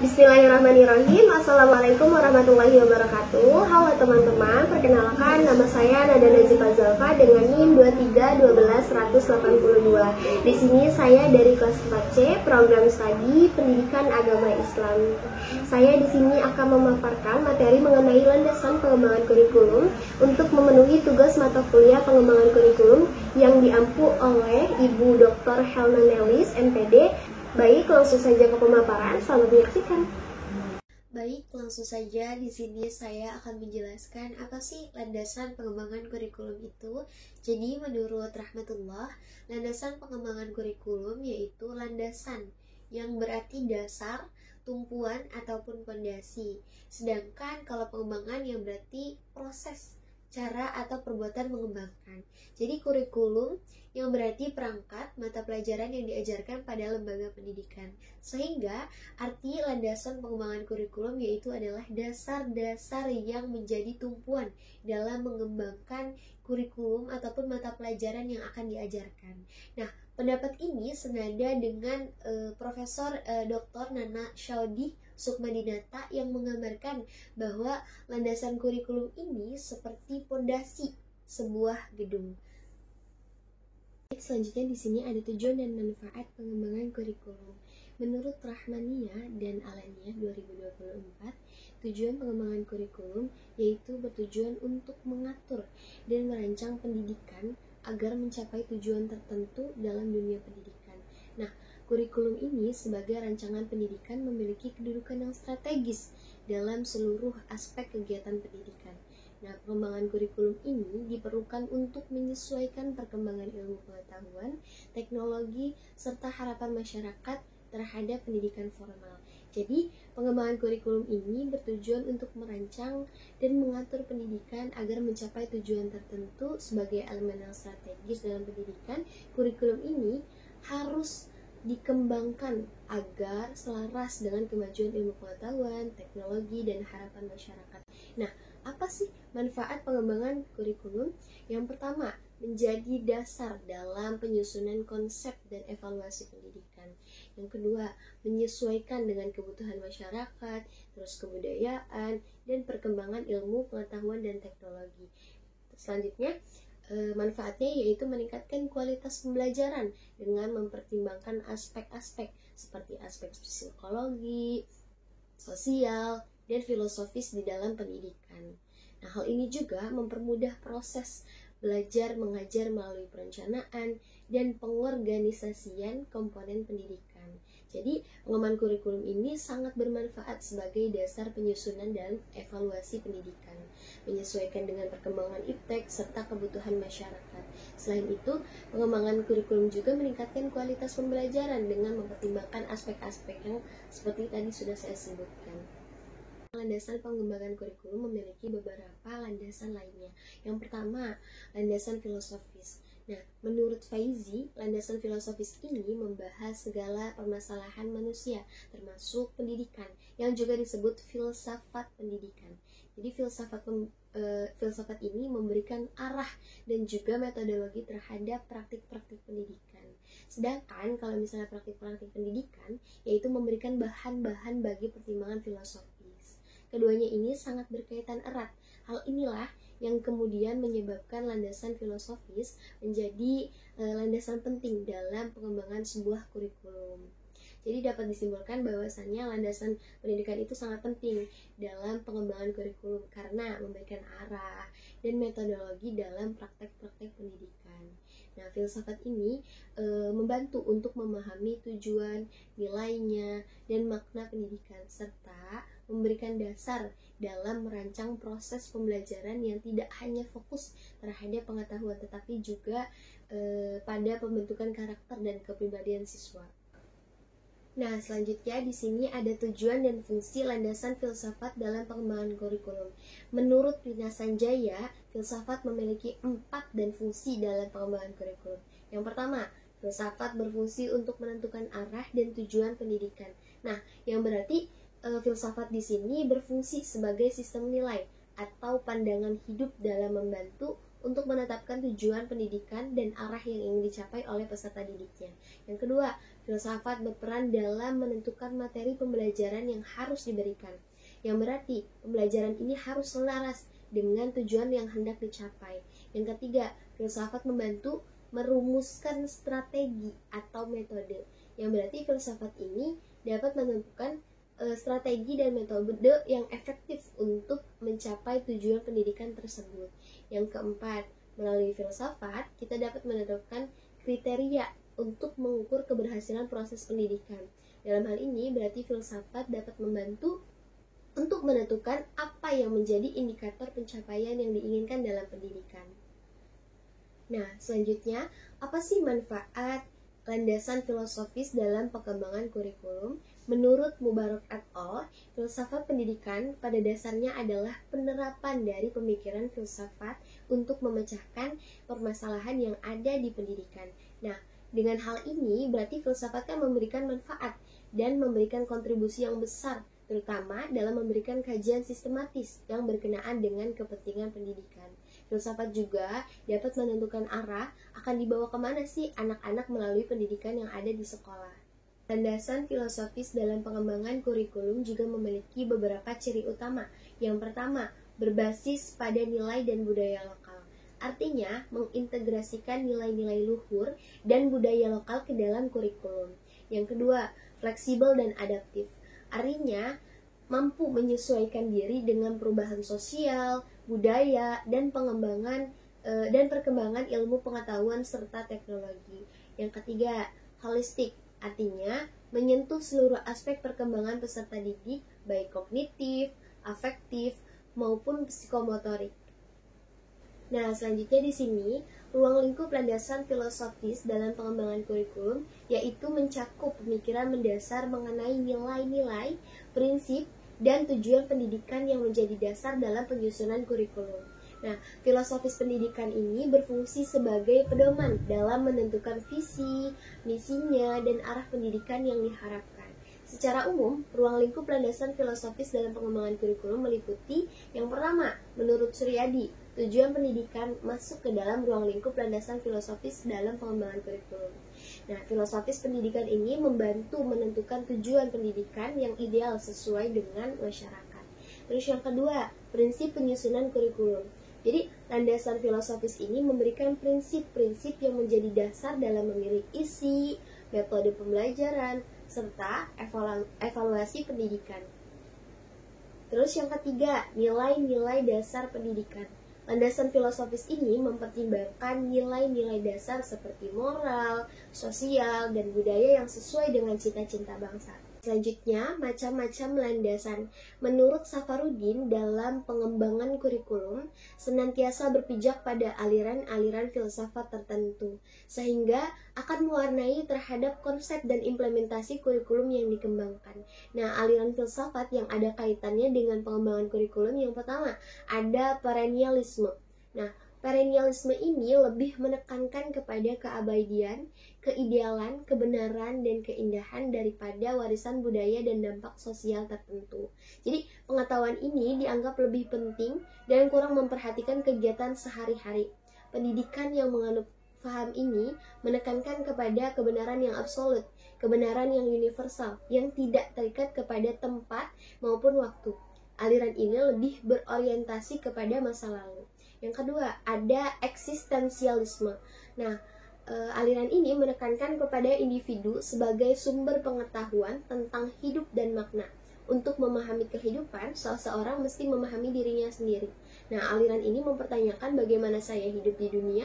Bismillahirrahmanirrahim. Assalamualaikum warahmatullahi wabarakatuh. Halo teman-teman, perkenalkan nama saya Nada Nazifa Zalfa dengan NIM 2312182. Di sini saya dari kelas 4C, program studi Pendidikan Agama Islam. Saya di sini akan memaparkan materi mengenai landasan pengembangan kurikulum untuk memenuhi tugas mata kuliah pengembangan kurikulum yang diampu oleh Ibu Dr. Helna Nelis, MPD. Baik, langsung saja ke pemaparan. Selamat menyaksikan. Baik, langsung saja di sini saya akan menjelaskan apa sih landasan pengembangan kurikulum itu. Jadi menurut Rahmatullah, landasan pengembangan kurikulum yaitu landasan yang berarti dasar, tumpuan ataupun fondasi. Sedangkan kalau pengembangan yang berarti proses, cara atau perbuatan mengembangkan. Jadi kurikulum yang berarti perangkat mata pelajaran yang diajarkan pada lembaga pendidikan. Sehingga arti landasan pengembangan kurikulum yaitu adalah dasar-dasar yang menjadi tumpuan dalam mengembangkan kurikulum ataupun mata pelajaran yang akan diajarkan. Nah, pendapat ini senada dengan Profesor Dr. Nana Syaudi Sukmadinata yang menggambarkan bahwa landasan kurikulum ini seperti pondasi sebuah gedung. Selanjutnya di sini ada tujuan dan manfaat pengembangan kurikulum. Menurut Rahmaniyah dan Alaniyah 2024, tujuan pengembangan kurikulum yaitu bertujuan untuk mengatur dan merancang pendidikan agar mencapai tujuan tertentu dalam dunia pendidikan. Nah, kurikulum ini sebagai rancangan pendidikan memiliki kedudukan yang strategis dalam seluruh aspek kegiatan pendidikan. Nah, pengembangan kurikulum ini diperlukan untuk menyesuaikan perkembangan ilmu pengetahuan, teknologi, serta harapan masyarakat terhadap pendidikan formal. Jadi, pengembangan kurikulum ini bertujuan untuk merancang dan mengatur pendidikan agar mencapai tujuan tertentu sebagai elemen yang strategis dalam pendidikan. Kurikulum ini harus dikembangkan agar selaras dengan kemajuan ilmu pengetahuan, teknologi, dan harapan masyarakat. Nah, apa sih manfaat pengembangan kurikulum? Yang pertama, menjadi dasar dalam penyusunan konsep dan evaluasi pendidikan. Yang kedua, menyesuaikan dengan kebutuhan masyarakat, terus kebudayaan, dan perkembangan ilmu pengetahuan dan teknologi. Selanjutnya, manfaatnya yaitu meningkatkan kualitas pembelajaran dengan mempertimbangkan aspek-aspek seperti aspek psikologi, sosial, dan filosofis di dalam pendidikan. Nah, hal ini juga mempermudah proses belajar mengajar melalui perencanaan dan pengorganisasian komponen pendidikan. Jadi, pengembangan kurikulum ini sangat bermanfaat sebagai dasar penyusunan dan evaluasi pendidikan, menyesuaikan dengan perkembangan iptek serta kebutuhan masyarakat. Selain itu, pengembangan kurikulum juga meningkatkan kualitas pembelajaran dengan mempertimbangkan aspek-aspek yang seperti tadi sudah saya sebutkan. Landasan pengembangan kurikulum memiliki beberapa landasan lainnya. Yang pertama, landasan filosofis. Nah, menurut Faizi, landasan filosofis ini membahas segala permasalahan manusia, termasuk pendidikan, yang juga disebut filsafat pendidikan. Jadi filsafat ini memberikan arah dan juga metodologi terhadap praktik-praktik pendidikan. Sedangkan kalau misalnya praktik-praktik pendidikan, yaitu memberikan bahan-bahan bagi pertimbangan filosofis. Keduanya ini sangat berkaitan erat. Hal inilah yang kemudian menyebabkan landasan filosofis menjadi landasan penting dalam pengembangan sebuah kurikulum. Jadi dapat disimpulkan bahwasannya landasan pendidikan itu sangat penting dalam pengembangan kurikulum karena memberikan arah dan metodologi dalam praktek-praktek pendidikan. Nah, filsafat ini membantu untuk memahami tujuan, nilainya, dan makna pendidikan, serta memberikan dasar dalam merancang proses pembelajaran yang tidak hanya fokus terhadap pengetahuan, tetapi juga pada pembentukan karakter dan kepribadian siswa. Nah, selanjutnya di sini ada tujuan dan fungsi landasan filsafat dalam pengembangan kurikulum. Menurut Rina Sanjaya, filsafat memiliki 4 dan fungsi dalam pengembangan kurikulum. Yang pertama, filsafat berfungsi untuk menentukan arah dan tujuan pendidikan. Nah, yang berarti filsafat di sini berfungsi sebagai sistem nilai atau pandangan hidup dalam membantu untuk menetapkan tujuan pendidikan dan arah yang ingin dicapai oleh peserta didiknya. Yang kedua, filsafat berperan dalam menentukan materi pembelajaran yang harus diberikan, yang berarti pembelajaran ini harus selaras dengan tujuan yang hendak dicapai. Yang ketiga, filsafat membantu merumuskan strategi atau metode, yang berarti filsafat ini dapat menentukan strategi dan metode yang efektif untuk mencapai tujuan pendidikan tersebut. Yang keempat, melalui filsafat kita dapat menentukan kriteria untuk mengukur keberhasilan proses pendidikan. Dalam hal ini berarti filsafat dapat membantu untuk menentukan apa yang menjadi indikator pencapaian yang diinginkan dalam pendidikan. Nah, selanjutnya, apa sih manfaat landasan filosofis dalam pengembangan kurikulum? Menurut Mubarak et al., filsafat pendidikan pada dasarnya adalah penerapan dari pemikiran filsafat untuk memecahkan permasalahan yang ada di pendidikan. Nah, dengan hal ini berarti filsafat kan memberikan manfaat dan memberikan kontribusi yang besar, terutama dalam memberikan kajian sistematis yang berkenaan dengan kepentingan pendidikan. Filsafat juga dapat menentukan arah akan dibawa kemana sih anak-anak melalui pendidikan yang ada di sekolah. Landasan filosofis dalam pengembangan kurikulum juga memiliki beberapa ciri utama. Yang pertama, berbasis pada nilai dan budaya lokal. Artinya, mengintegrasikan nilai-nilai luhur dan budaya lokal ke dalam kurikulum. Yang kedua, fleksibel dan adaptif. Artinya, mampu menyesuaikan diri dengan perubahan sosial, budaya, dan perkembangan ilmu pengetahuan serta teknologi. Yang ketiga, holistik. Artinya, menyentuh seluruh aspek perkembangan peserta didik, baik kognitif, afektif, maupun psikomotorik. Nah, selanjutnya di sini, ruang lingkup landasan filosofis dalam pengembangan kurikulum, yaitu mencakup pemikiran mendasar mengenai nilai-nilai, prinsip, dan tujuan pendidikan yang menjadi dasar dalam penyusunan kurikulum. Nah, filosofis pendidikan ini berfungsi sebagai pedoman dalam menentukan visi, misinya, dan arah pendidikan yang diharapkan. Secara umum, ruang lingkup landasan filosofis dalam pengembangan kurikulum meliputi yang pertama, menurut Suryadi, tujuan pendidikan masuk ke dalam ruang lingkup landasan filosofis dalam pengembangan kurikulum. Nah, filosofis pendidikan ini membantu menentukan tujuan pendidikan yang ideal sesuai dengan masyarakat. Terus yang kedua, prinsip penyusunan kurikulum. Jadi, landasan filosofis ini memberikan prinsip-prinsip yang menjadi dasar dalam memilih isi, metode pembelajaran, serta evaluasi pendidikan. Terus yang ketiga, nilai-nilai dasar pendidikan. Landasan filosofis ini mempertimbangkan nilai-nilai dasar seperti moral, sosial, dan budaya yang sesuai dengan cita-cita bangsa. Selanjutnya, macam-macam landasan. Menurut Safarudin, dalam pengembangan kurikulum, senantiasa berpijak pada aliran-aliran filsafat tertentu, sehingga akan mewarnai terhadap konsep dan implementasi kurikulum yang dikembangkan. Nah, aliran filsafat yang ada kaitannya dengan pengembangan kurikulum yang pertama, ada perennialisme. Nah, perennialisme ini lebih menekankan kepada keabadian, keidealan, kebenaran, dan keindahan daripada warisan budaya dan dampak sosial tertentu. Jadi, pengetahuan ini dianggap lebih penting dan kurang memperhatikan kegiatan sehari-hari. Pendidikan yang menganut paham ini menekankan kepada kebenaran yang absolut, kebenaran yang universal, yang tidak terikat kepada tempat maupun waktu. Aliran ini lebih berorientasi kepada masa lalu. Yang kedua, ada eksistensialisme. Nah, aliran ini menekankan kepada individu sebagai sumber pengetahuan tentang hidup dan makna. Untuk memahami kehidupan, seseorang mesti memahami dirinya sendiri. Nah, aliran ini mempertanyakan bagaimana saya hidup di dunia,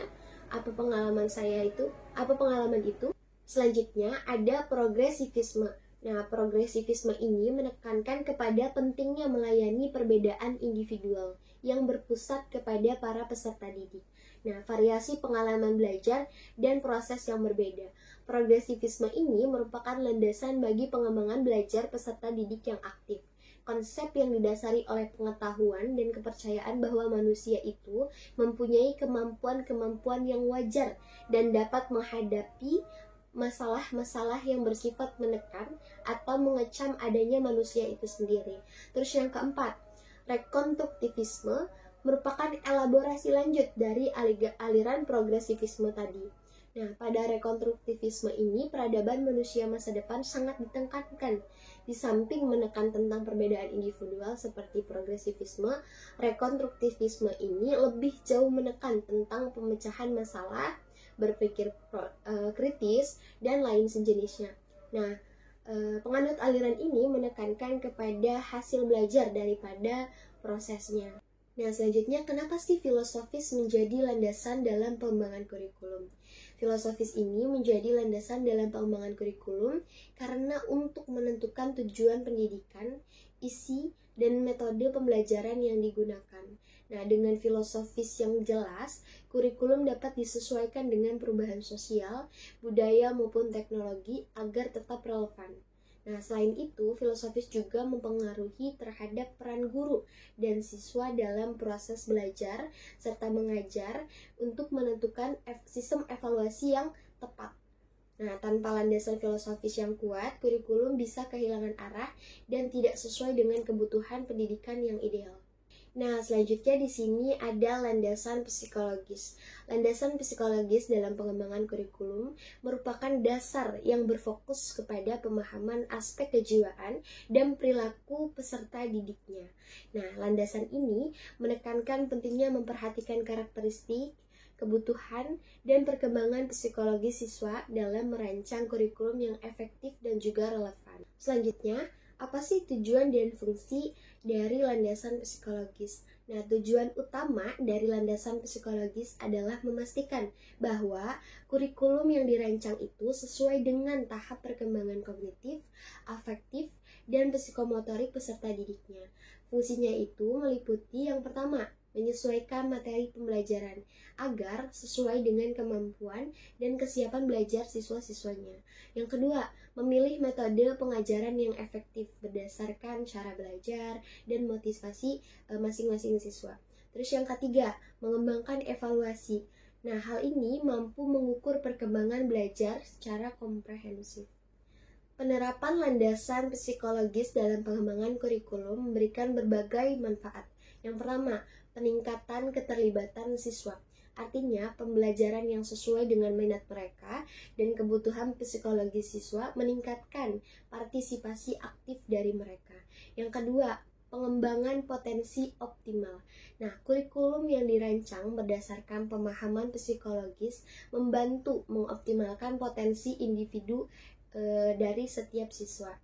apa pengalaman itu. Selanjutnya, ada progresivisme. Nah, progresivisme ini menekankan kepada pentingnya melayani perbedaan individual yang berpusat kepada para peserta didik. Nah, variasi pengalaman belajar dan proses yang berbeda. Progresivisme ini merupakan landasan bagi pengembangan belajar peserta didik yang aktif. Konsep yang didasari oleh pengetahuan dan kepercayaan bahwa manusia itu mempunyai kemampuan-kemampuan yang wajar dan dapat menghadapi masalah-masalah yang bersifat menekan atau mengecam adanya manusia itu sendiri. Terus yang keempat, rekonstruktivisme merupakan elaborasi lanjut dari aliran progresivisme tadi. Nah, pada rekonstruktivisme ini, peradaban manusia masa depan sangat ditekankan. Di samping menekan tentang perbedaan individual seperti progresivisme, rekonstruktivisme ini lebih jauh menekan tentang pemecahan masalah, berpikir kritis, dan lain sejenisnya. Nah, penganut aliran ini menekankan kepada hasil belajar daripada prosesnya. Nah, selanjutnya, kenapa sih filosofis menjadi landasan dalam pengembangan kurikulum? Filosofis ini menjadi landasan dalam pengembangan kurikulum karena untuk menentukan tujuan pendidikan, isi, dan metode pembelajaran yang digunakan. Nah, dengan filosofis yang jelas, kurikulum dapat disesuaikan dengan perubahan sosial, budaya, maupun teknologi agar tetap relevan. Nah, selain itu, filosofis juga mempengaruhi terhadap peran guru dan siswa dalam proses belajar serta mengajar untuk menentukan sistem evaluasi yang tepat. Nah, tanpa landasan filosofis yang kuat, kurikulum bisa kehilangan arah dan tidak sesuai dengan kebutuhan pendidikan yang ideal. Nah, selanjutnya di sini ada landasan psikologis. Landasan psikologis dalam pengembangan kurikulum merupakan dasar yang berfokus kepada pemahaman aspek kejiwaan dan perilaku peserta didiknya. Nah, landasan ini menekankan pentingnya memperhatikan karakteristik, kebutuhan, dan perkembangan psikologi siswa dalam merancang kurikulum yang efektif dan juga relevan. Selanjutnya, apa sih tujuan dan fungsi dari landasan psikologis? Nah, tujuan utama dari landasan psikologis adalah memastikan bahwa kurikulum yang dirancang itu sesuai dengan tahap perkembangan kognitif, afektif, dan psikomotorik peserta didiknya. Fungsinya itu meliputi yang pertama, menyesuaikan materi pembelajaran agar sesuai dengan kemampuan dan kesiapan belajar siswa-siswanya. Yang kedua, memilih metode pengajaran yang efektif berdasarkan cara belajar dan motivasi masing-masing siswa. Terus yang ketiga, mengembangkan evaluasi. Nah, hal ini mampu mengukur perkembangan belajar secara komprehensif. Penerapan landasan psikologis dalam pengembangan kurikulum memberikan berbagai manfaat. Yang pertama, peningkatan keterlibatan siswa. Artinya, pembelajaran yang sesuai dengan minat mereka dan kebutuhan psikologi siswa meningkatkan partisipasi aktif dari mereka. Yang kedua, pengembangan potensi optimal. Nah, kurikulum yang dirancang berdasarkan pemahaman psikologis membantu mengoptimalkan potensi individu dari setiap siswa.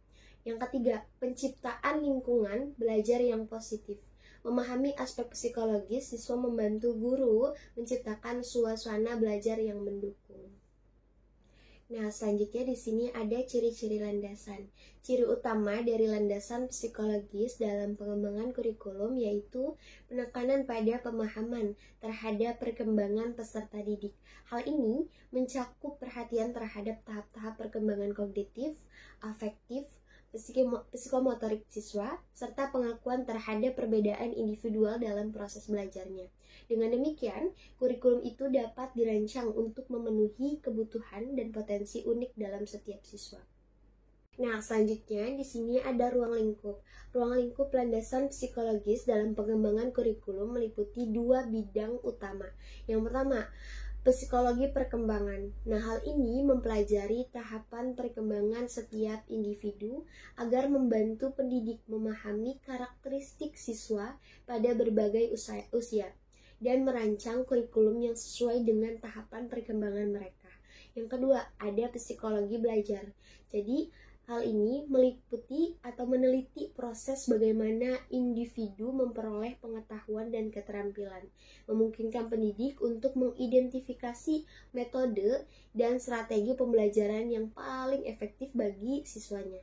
Yang ketiga, penciptaan lingkungan belajar yang positif. Memahami aspek psikologis, siswa membantu guru menciptakan suasana belajar yang mendukung. Nah, selanjutnya di sini ada ciri-ciri landasan. Ciri utama dari landasan psikologis dalam pengembangan kurikulum yaitu penekanan pada pemahaman terhadap perkembangan peserta didik. Hal ini mencakup perhatian terhadap tahap-tahap perkembangan kognitif, afektif, psikomotorik siswa, serta pengakuan terhadap perbedaan individual dalam proses belajarnya. Dengan demikian, kurikulum itu dapat dirancang untuk memenuhi kebutuhan dan potensi unik dalam setiap siswa. Nah, selanjutnya di sini ada ruang lingkup. Ruang lingkup landasan psikologis dalam pengembangan kurikulum meliputi dua bidang utama. Yang pertama, psikologi perkembangan. Nah, hal ini mempelajari tahapan perkembangan setiap individu agar membantu pendidik memahami karakteristik siswa pada berbagai usia dan merancang kurikulum yang sesuai dengan tahapan perkembangan mereka. Yang kedua, ada psikologi belajar. Jadi, hal ini meliputi atau meneliti proses bagaimana individu memperoleh pengetahuan dan keterampilan, memungkinkan pendidik untuk mengidentifikasi metode dan strategi pembelajaran yang paling efektif bagi siswanya.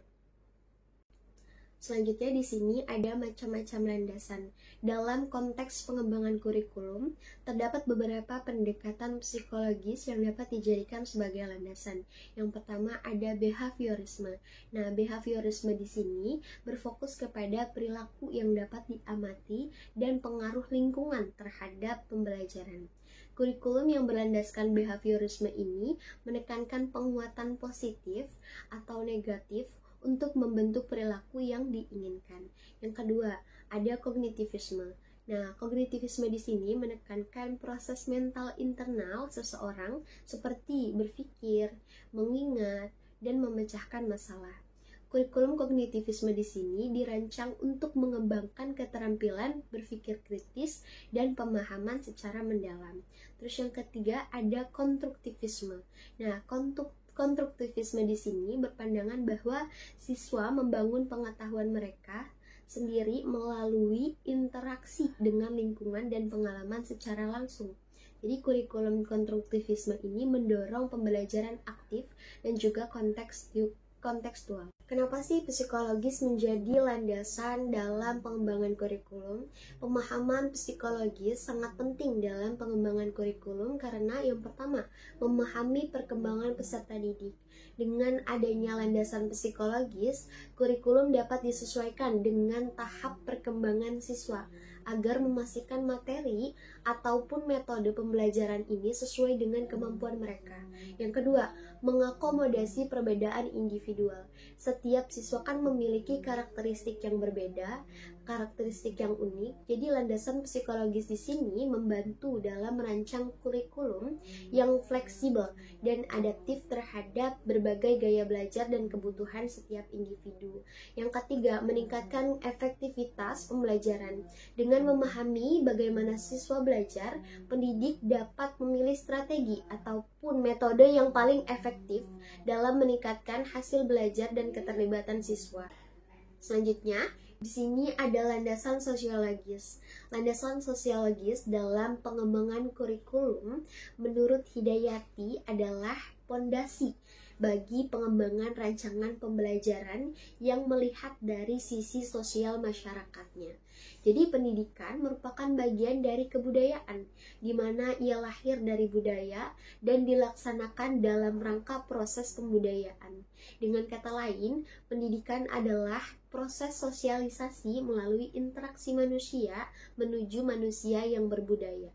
Selanjutnya di sini ada macam-macam landasan. Dalam konteks pengembangan kurikulum, terdapat beberapa pendekatan psikologis yang dapat dijadikan sebagai landasan. Yang pertama ada behaviorisme. Nah, behaviorisme di sini berfokus kepada perilaku yang dapat diamati dan pengaruh lingkungan terhadap pembelajaran. Kurikulum yang berlandaskan behaviorisme ini menekankan penguatan positif atau negatif untuk membentuk perilaku yang diinginkan. Yang kedua, ada kognitivisme. Nah, kognitivisme di sini menekankan proses mental internal seseorang seperti berpikir, mengingat, dan memecahkan masalah. Kurikulum kognitivisme di sini dirancang untuk mengembangkan keterampilan berpikir kritis dan pemahaman secara mendalam. Terus yang ketiga ada konstruktivisme. Nah, konstruktivisme di sini berpandangan bahwa siswa membangun pengetahuan mereka sendiri melalui interaksi dengan lingkungan dan pengalaman secara langsung. Jadi kurikulum konstruktivisme ini mendorong pembelajaran aktif dan juga kontekstual. Kenapa sih psikologis menjadi landasan dalam pengembangan kurikulum? Pemahaman psikologis sangat penting dalam pengembangan kurikulum karena yang pertama, memahami perkembangan peserta didik. Dengan adanya landasan psikologis, kurikulum dapat disesuaikan dengan tahap perkembangan siswa agar memastikan materi ataupun metode pembelajaran ini sesuai dengan kemampuan mereka. Yang kedua, mengakomodasi perbedaan individual. Setiap siswa kan memiliki karakteristik yang berbeda, karakteristik yang unik. Jadi landasan psikologis di sini membantu dalam merancang kurikulum yang fleksibel dan adaptif terhadap berbagai gaya belajar dan kebutuhan setiap individu. Yang ketiga, meningkatkan efektivitas pembelajaran. Dengan memahami bagaimana siswa belajar, pendidik dapat memilih strategi ataupun metode yang paling efektif dalam meningkatkan hasil belajar dan keterlibatan siswa. Selanjutnya, di sini ada landasan sosiologis. Landasan sosiologis dalam pengembangan kurikulum menurut Hidayati adalah pondasi bagi pengembangan rancangan pembelajaran yang melihat dari sisi sosial masyarakatnya. Jadi pendidikan merupakan bagian dari kebudayaan, di mana ia lahir dari budaya dan dilaksanakan dalam rangka proses pembudayaan. Dengan kata lain, pendidikan adalah proses sosialisasi melalui interaksi manusia menuju manusia yang berbudaya.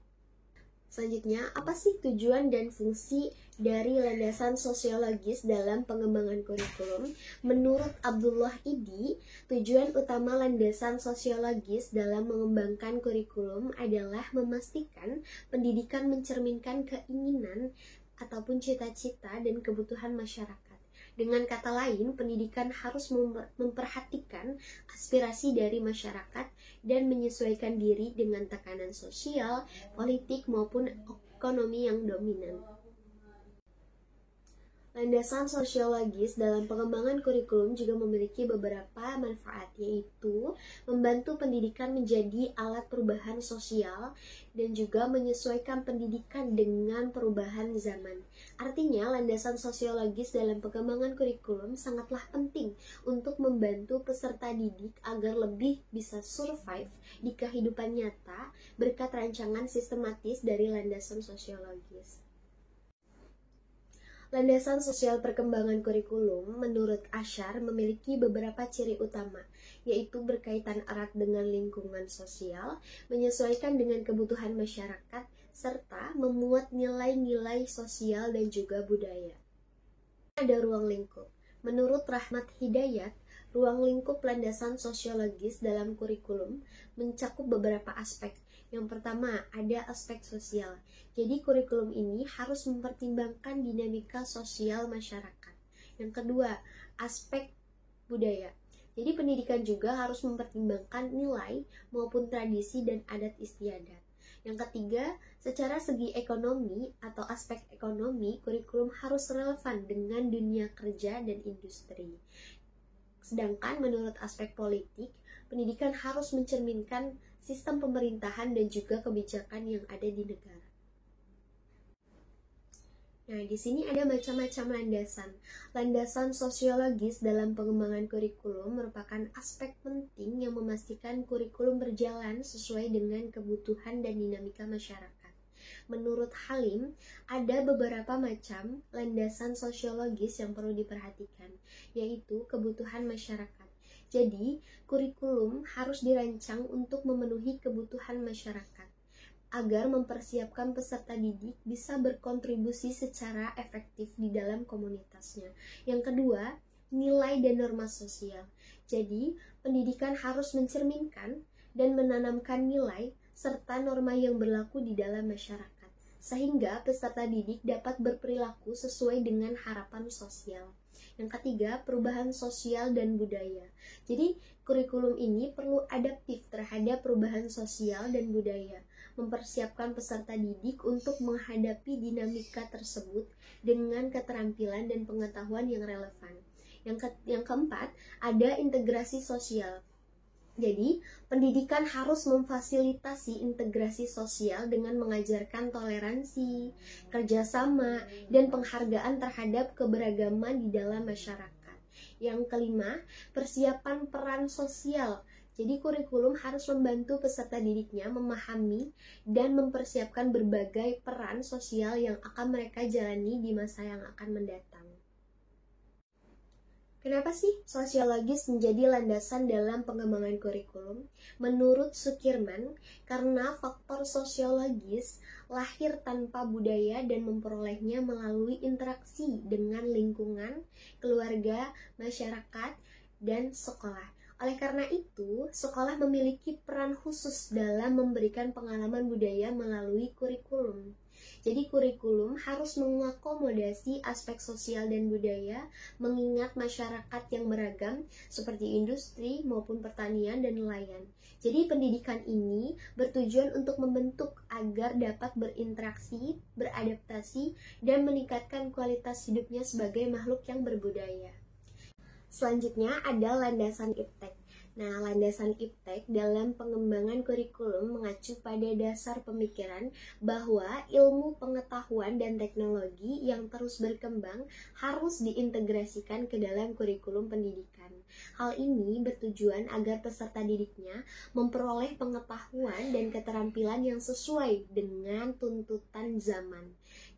Selanjutnya, apa sih tujuan dan fungsi dari landasan sosiologis dalam pengembangan kurikulum? Menurut Abdullah Idi, tujuan utama landasan sosiologis dalam mengembangkan kurikulum adalah memastikan pendidikan mencerminkan keinginan ataupun cita-cita dan kebutuhan masyarakat. Dengan kata lain, pendidikan harus memperhatikan aspirasi dari masyarakat dan menyesuaikan diri dengan tekanan sosial, politik, maupun ekonomi yang dominan. Landasan sosiologis dalam pengembangan kurikulum juga memiliki beberapa manfaat, yaitu membantu pendidikan menjadi alat perubahan sosial dan juga menyesuaikan pendidikan dengan perubahan zaman. Artinya, landasan sosiologis dalam pengembangan kurikulum sangatlah penting untuk membantu peserta didik agar lebih bisa survive di kehidupan nyata berkat rancangan sistematis dari landasan sosiologis. Landasan sosial perkembangan kurikulum menurut Ashar memiliki beberapa ciri utama, yaitu berkaitan erat dengan lingkungan sosial, menyesuaikan dengan kebutuhan masyarakat, serta memuat nilai-nilai sosial dan juga budaya. Ada ruang lingkup. Menurut Rahmat Hidayat, ruang lingkup landasan sosiologis dalam kurikulum mencakup beberapa aspek. Yang pertama, ada aspek sosial. Jadi kurikulum ini harus mempertimbangkan dinamika sosial masyarakat. Yang kedua, aspek budaya. Jadi pendidikan juga harus mempertimbangkan nilai maupun tradisi dan adat istiadat. Yang ketiga, secara segi ekonomi atau aspek ekonomi, kurikulum harus relevan dengan dunia kerja dan industri. Sedangkan menurut aspek politik, pendidikan harus mencerminkan sistem pemerintahan dan juga kebijakan yang ada di negara. Nah, di sini ada macam-macam landasan. Landasan sosiologis dalam pengembangan kurikulum merupakan aspek penting yang memastikan kurikulum berjalan sesuai dengan kebutuhan dan dinamika masyarakat. Menurut Halim, ada beberapa macam landasan sosiologis yang perlu diperhatikan, yaitu kebutuhan masyarakat. Jadi, kurikulum harus dirancang untuk memenuhi kebutuhan masyarakat, agar mempersiapkan peserta didik bisa berkontribusi secara efektif di dalam komunitasnya. Yang kedua, nilai dan norma sosial. Jadi, pendidikan harus mencerminkan dan menanamkan nilai serta norma yang berlaku di dalam masyarakat, sehingga peserta didik dapat berperilaku sesuai dengan harapan sosial. Yang ketiga, perubahan sosial dan budaya. Jadi, kurikulum ini perlu adaptif terhadap perubahan sosial dan budaya, mempersiapkan peserta didik untuk menghadapi dinamika tersebut dengan keterampilan dan pengetahuan yang relevan. Yang keempat, ada integrasi sosial. Jadi, pendidikan harus memfasilitasi integrasi sosial dengan mengajarkan toleransi, kerjasama, dan penghargaan terhadap keberagaman di dalam masyarakat. Yang kelima, persiapan peran sosial. Jadi, kurikulum harus membantu peserta didiknya memahami dan mempersiapkan berbagai peran sosial yang akan mereka jalani di masa yang akan mendatang. Kenapa sih sosiologis menjadi landasan dalam pengembangan kurikulum? Menurut Sukirman, karena faktor sosiologis lahir tanpa budaya dan memperolehnya melalui interaksi dengan lingkungan, keluarga, masyarakat, dan sekolah. Oleh karena itu, sekolah memiliki peran khusus dalam memberikan pengalaman budaya melalui kurikulum. Jadi kurikulum harus mengakomodasi aspek sosial dan budaya, mengingat masyarakat yang beragam seperti industri maupun pertanian dan nelayan. Jadi pendidikan ini bertujuan untuk membentuk agar dapat berinteraksi, beradaptasi, dan meningkatkan kualitas hidupnya sebagai makhluk yang berbudaya. Selanjutnya ada landasan IPTEK. Nah, landasan IPTEK dalam pengembangan kurikulum mengacu pada dasar pemikiran bahwa ilmu pengetahuan dan teknologi yang terus berkembang harus diintegrasikan ke dalam kurikulum pendidikan. Hal ini bertujuan agar peserta didiknya memperoleh pengetahuan dan keterampilan yang sesuai dengan tuntutan zaman.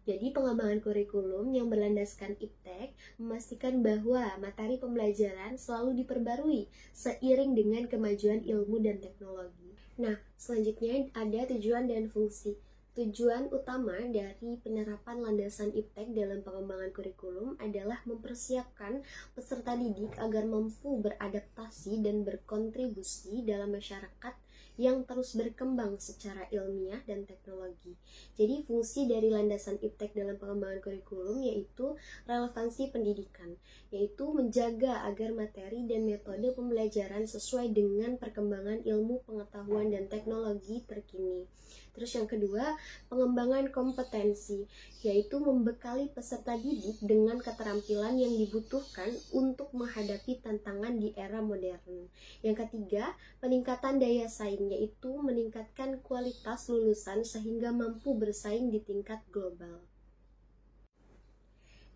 Jadi pengembangan kurikulum yang berlandaskan IPTEK memastikan bahwa materi pembelajaran selalu diperbarui seiring dengan kemajuan ilmu dan teknologi. Nah, selanjutnya ada tujuan dan fungsi. Tujuan utama dari penerapan landasan IPTEK dalam pengembangan kurikulum adalah mempersiapkan peserta didik agar mampu beradaptasi dan berkontribusi dalam masyarakat yang terus berkembang secara ilmiah dan teknologi. Jadi fungsi dari landasan IPTEK dalam pengembangan kurikulum yaitu relevansi pendidikan, yaitu menjaga agar materi dan metode pembelajaran sesuai dengan perkembangan ilmu pengetahuan dan teknologi terkini. Terus yang kedua, pengembangan kompetensi, yaitu membekali peserta didik dengan keterampilan yang dibutuhkan untuk menghadapi tantangan di era modern. Yang ketiga, peningkatan daya saing, yaitu meningkatkan kualitas lulusan sehingga mampu bersaing di tingkat global.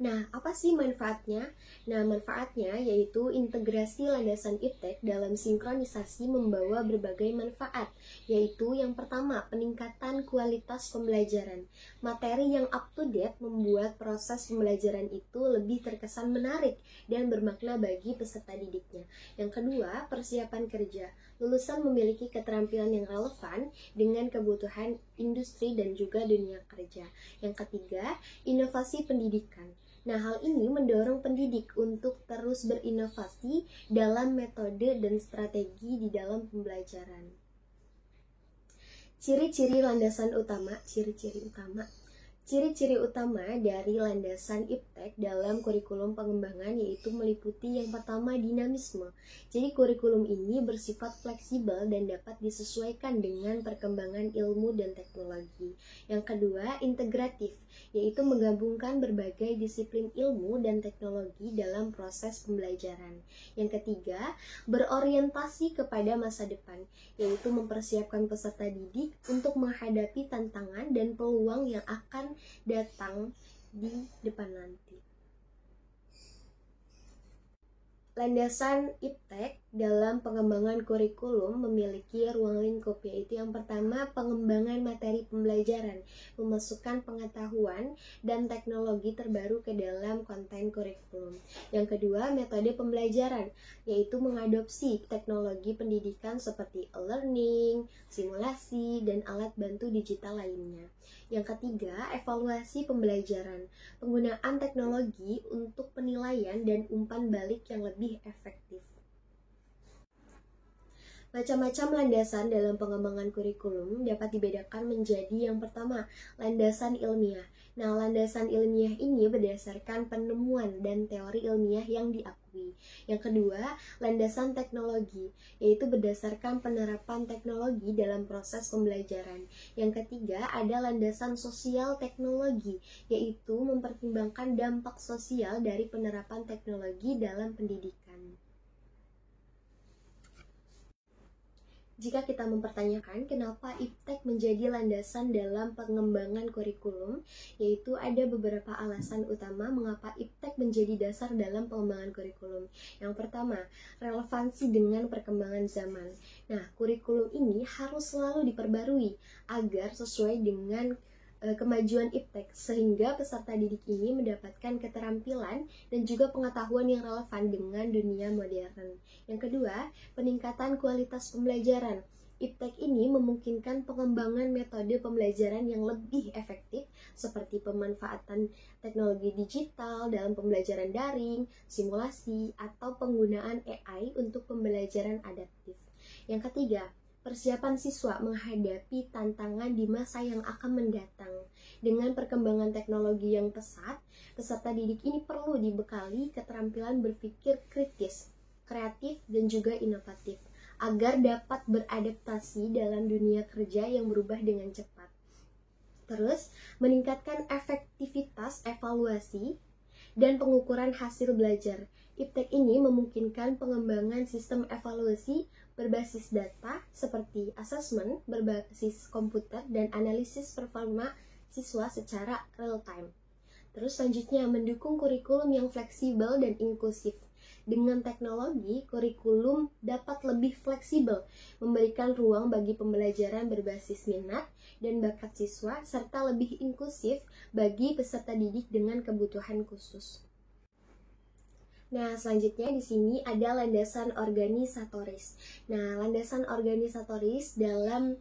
Nah, apa sih manfaatnya? Nah, manfaatnya yaitu integrasi landasan IPTEK dalam sinkronisasi membawa berbagai manfaat, yaitu yang pertama, peningkatan kualitas pembelajaran. Materi yang up to date membuat proses pembelajaran itu lebih terkesan menarik dan bermakna bagi peserta didiknya. Yang kedua, persiapan kerja. Lulusan memiliki keterampilan yang relevan dengan kebutuhan industri dan juga dunia kerja. Yang ketiga, inovasi pendidikan. Nah, hal ini mendorong pendidik untuk terus berinovasi dalam metode dan strategi di dalam pembelajaran. Ciri-ciri landasan utama, Ciri-ciri utama dari landasan IPTEK dalam kurikulum pengembangan yaitu meliputi yang pertama, dinamisme. Jadi kurikulum ini bersifat fleksibel dan dapat disesuaikan dengan perkembangan ilmu dan teknologi. Yang kedua, integratif, yaitu menggabungkan berbagai disiplin ilmu dan teknologi dalam proses pembelajaran. Yang ketiga, berorientasi kepada masa depan, yaitu mempersiapkan peserta didik untuk menghadapi tantangan dan peluang yang akan datang di depan nanti. Landasan IPTEK dalam pengembangan kurikulum memiliki ruang lingkup, yaitu yang pertama, pengembangan materi pembelajaran, memasukkan pengetahuan dan teknologi terbaru ke dalam konten kurikulum. Yang kedua, metode pembelajaran, yaitu mengadopsi teknologi pendidikan seperti e-learning, simulasi, dan alat bantu digital lainnya. Yang ketiga, evaluasi pembelajaran, penggunaan teknologi untuk penilaian dan umpan balik yang lebih efektif. Macam-macam landasan dalam pengembangan kurikulum dapat dibedakan menjadi yang pertama, landasan ilmiah. Nah, landasan ilmiah ini berdasarkan penemuan dan teori ilmiah yang diakui. Yang kedua, landasan teknologi, yaitu berdasarkan penerapan teknologi dalam proses pembelajaran. Yang ketiga, ada landasan sosial teknologi, yaitu mempertimbangkan dampak sosial dari penerapan teknologi dalam pendidikan. Jika kita mempertanyakan kenapa IPTEK menjadi landasan dalam pengembangan kurikulum, yaitu ada beberapa alasan utama mengapa IPTEK menjadi dasar dalam pengembangan kurikulum. Yang pertama, relevansi dengan perkembangan zaman. Nah, kurikulum ini harus selalu diperbarui agar sesuai dengan kemajuan IPTEK, sehingga peserta didik ini mendapatkan keterampilan dan juga pengetahuan yang relevan dengan dunia modern. Yang kedua, peningkatan kualitas pembelajaran. IPTEK ini memungkinkan pengembangan metode pembelajaran yang lebih efektif seperti pemanfaatan teknologi digital dalam pembelajaran daring, simulasi, atau penggunaan AI untuk pembelajaran adaptif. Yang ketiga, persiapan siswa menghadapi tantangan di masa yang akan mendatang. Dengan perkembangan teknologi yang pesat, peserta didik ini perlu dibekali keterampilan berpikir kritis, kreatif, dan juga inovatif, agar dapat beradaptasi dalam dunia kerja yang berubah dengan cepat. Terus, meningkatkan efektivitas evaluasi dan pengukuran hasil belajar. IPTEK ini memungkinkan pengembangan sistem evaluasi berbasis data seperti asesmen berbasis komputer dan analisis performa siswa secara real time. Terus selanjutnya, mendukung kurikulum yang fleksibel dan inklusif. Dengan teknologi, kurikulum dapat lebih fleksibel, memberikan ruang bagi pembelajaran berbasis minat dan bakat siswa, serta lebih inklusif bagi peserta didik dengan kebutuhan khusus. Nah, selanjutnya di sini ada landasan organisatoris. Nah, landasan organisatoris dalam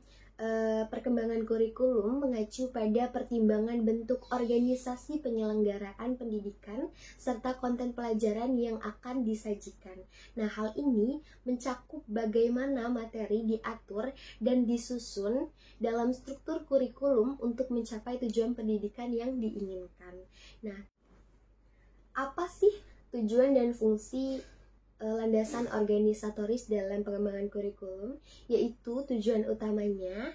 perkembangan kurikulum mengacu pada pertimbangan bentuk organisasi penyelenggaraan pendidikan serta konten pelajaran yang akan disajikan. Nah, hal ini mencakup bagaimana materi diatur dan disusun dalam struktur kurikulum untuk mencapai tujuan pendidikan yang diinginkan. Nah, apa sih tujuan dan fungsi landasan organisatoris dalam pengembangan kurikulum? Yaitu tujuan utamanya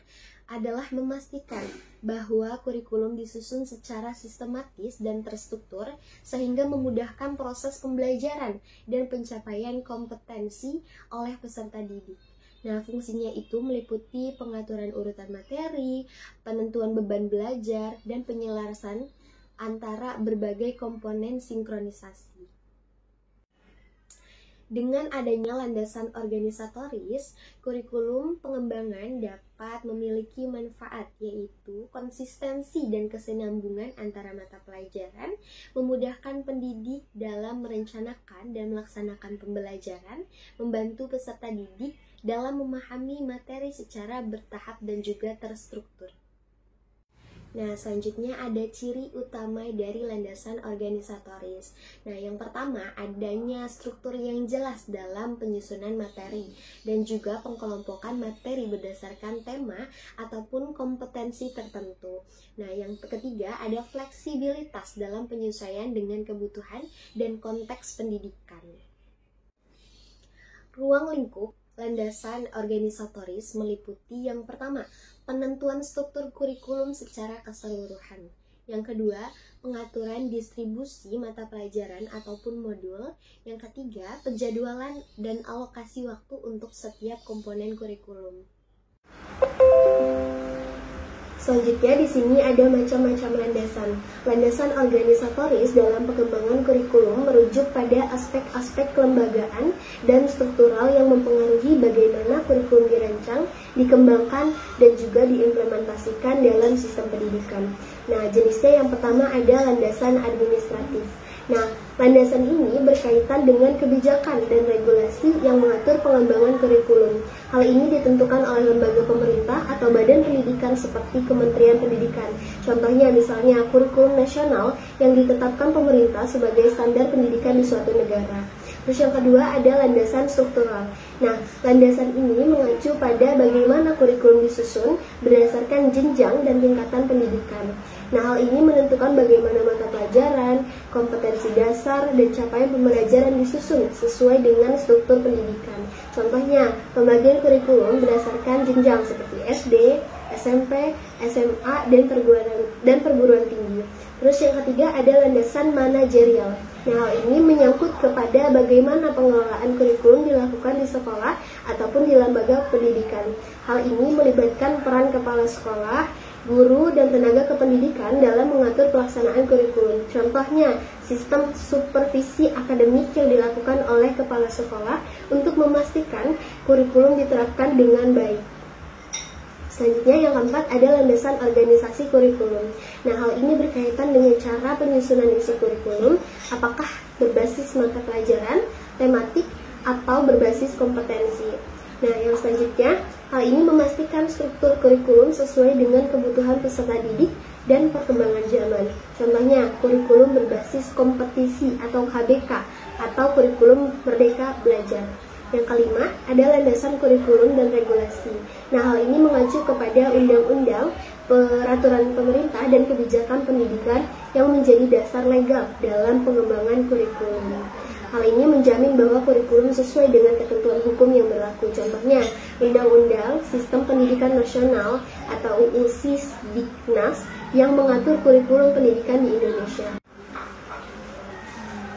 adalah memastikan bahwa kurikulum disusun secara sistematis dan terstruktur sehingga memudahkan proses pembelajaran dan pencapaian kompetensi oleh peserta didik. Nah, fungsinya itu meliputi pengaturan urutan materi, penentuan beban belajar, dan penyelarasan antara berbagai komponen sinkronisasi. Dengan adanya landasan organisatoris, kurikulum pengembangan dapat memiliki manfaat, yaitu konsistensi dan kesinambungan antara mata pelajaran, memudahkan pendidik dalam merencanakan dan melaksanakan pembelajaran, membantu peserta didik dalam memahami materi secara bertahap dan juga terstruktur. Nah, selanjutnya ada ciri utama dari landasan organisatoris. Nah, yang pertama, adanya struktur yang jelas dalam penyusunan materi dan juga pengkelompokan materi berdasarkan tema ataupun kompetensi tertentu. Nah, yang ketiga, ada fleksibilitas dalam penyesuaian dengan kebutuhan dan konteks pendidikan. Ruang lingkup landasan organisatoris meliputi yang pertama, penentuan struktur kurikulum secara keseluruhan. Yang kedua, pengaturan distribusi mata pelajaran ataupun modul. Yang ketiga, penjadwalan dan alokasi waktu untuk setiap komponen kurikulum. Selanjutnya di sini ada macam-macam landasan. Landasan organisatoris dalam pengembangan kurikulum merujuk pada aspek-aspek kelembagaan dan struktural yang mempengaruhi bagaimana kurikulum dirancang, dikembangkan, dan juga diimplementasikan dalam sistem pendidikan. Nah, jenisnya yang pertama ada landasan administratif. Nah, landasan ini berkaitan dengan kebijakan dan regulasi yang mengatur pengembangan kurikulum. Hal ini ditentukan oleh lembaga pemerintah atau badan pendidikan seperti Kementerian Pendidikan. Contohnya misalnya kurikulum nasional yang ditetapkan pemerintah sebagai standar pendidikan di suatu negara. Terus yang kedua ada landasan struktural. Nah, landasan ini mengacu pada bagaimana kurikulum disusun berdasarkan jenjang dan tingkatan pendidikan. Nah, hal ini menentukan bagaimana mata pelajaran, kompetensi dasar, dan capaian pembelajaran disusun sesuai dengan struktur pendidikan. Contohnya, pembagian kurikulum berdasarkan jenjang seperti SD, SMP, SMA, dan perguruan tinggi. Terus yang ketiga ada landasan manajerial. Nah, hal ini menyangkut kepada bagaimana pengelolaan kurikulum dilakukan di sekolah ataupun di lembaga pendidikan. Hal ini melibatkan peran kepala sekolah, guru, dan tenaga kependidikan dalam mengatur pelaksanaan kurikulum. Contohnya, sistem supervisi akademik yang dilakukan oleh kepala sekolah untuk memastikan kurikulum diterapkan dengan baik. Selanjutnya yang keempat ada landasan organisasi kurikulum. Nah, hal ini berkaitan dengan cara penyusunan isi kurikulum, apakah berbasis mata pelajaran, tematik, atau berbasis kompetensi. Nah, yang selanjutnya, hal ini memastikan struktur kurikulum sesuai dengan kebutuhan peserta didik dan perkembangan zaman. Contohnya, kurikulum berbasis kompetisi atau KBK atau kurikulum merdeka belajar. Yang kelima, ada landasan kurikulum dan regulasi. Nah, hal ini mengacu kepada undang-undang, peraturan pemerintah, dan kebijakan pendidikan yang menjadi dasar legal dalam pengembangan kurikulum. Hal ini menjamin bahwa kurikulum sesuai dengan ketentuan hukum yang berlaku. Contohnya, Undang-Undang Sistem Pendidikan Nasional atau UU Sisdiknas yang mengatur kurikulum pendidikan di Indonesia.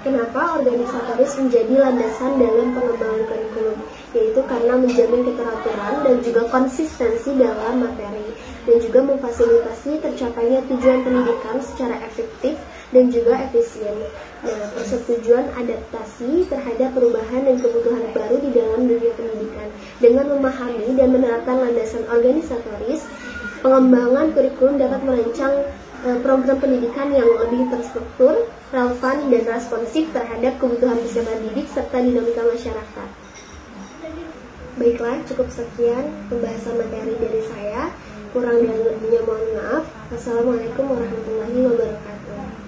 Kenapa organisatoris menjadi landasan dalam pengembangan kurikulum? Yaitu karena menjamin keteraturan dan juga konsistensi dalam materi, dan juga memfasilitasi tercapainya tujuan pendidikan secara efektif dan juga efisien. Nah, persetujuan adaptasi terhadap perubahan dan kebutuhan baru di dalam dunia pendidikan. Dengan memahami dan menerapkan landasan organisatoris, pengembangan kurikulum dapat merancang program pendidikan yang lebih terstruktur, relevan, dan responsif terhadap kebutuhan peserta didik serta dinamika masyarakat. Baiklah, cukup sekian pembahasan materi dari saya. Kurang dan lebihnya mohon maaf. Wassalamualaikum warahmatullahi wabarakatuh.